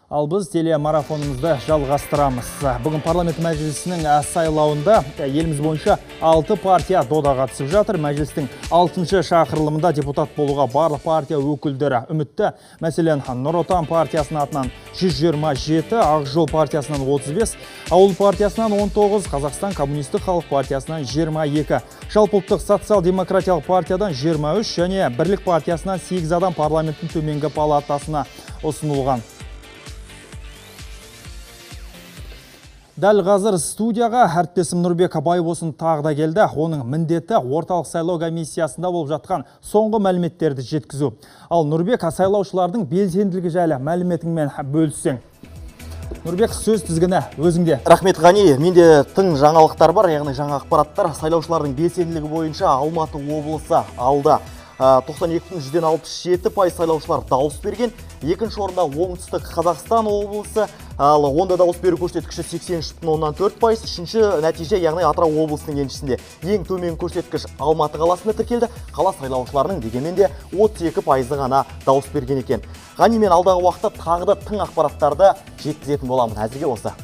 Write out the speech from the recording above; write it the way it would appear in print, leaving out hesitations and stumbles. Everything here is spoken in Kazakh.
Ал біз телемарафонымызды жалғастырамыз. Бүгін парламент мәжілісінің сайлауында еліміз бойынша 6 партия додаға түсіп жатыр. Мәжілістің 6-шы шақырылымында депутат болуға барлық партия өкілдері үмітті. Мәселен, Нұр Отан партиясының атынан 127, Ақ Жол партиясынан 35, Ауыл партиясынан 19, Қазақстан коммунистік халық партиясынан 22, Жалпыұлттық социал-демократиялық партиядан 23 және Бірлік партиясынан 8 адам парламенттің төменгі палатасына ұсынылған. Дәл қазір студияға әріптесім Нұрбек Байбосын тағы да келді. Оның міндеті орталық сайлау комиссиясында болып жатқан соңғы мәліметтерді жеткізу. Ал Нұрбек, сайлаушылардың белсенділігі жайлы мәліметіңмен бөліссең. Нұрбек, сөз тізгіні өзіңде. Рахмет, Ғани. Менде тың жаңалықтар бар, яғни жаңа ақпараттар. Сайлаушылардың белсенділігі бойынша Алматы облысы алда. 92,167% сайлаушылар дауыс берген. Екінші орында оңтүстік Қазақстан облысы, ал онда дауыс беру көрсеткіші 83,4%. Үшінші нәтиже, яғни Атырау облысының еншісінде. Ең төмен көрсеткіш Алматы қаласында тіркелді. Қала сайлаушыларының дегенмен де 32% ғана дауыс берген екен. Ғани, мен алдағы уақытта тағы да тың ақпараттарды жеткізетін боламын. Әзірге осы.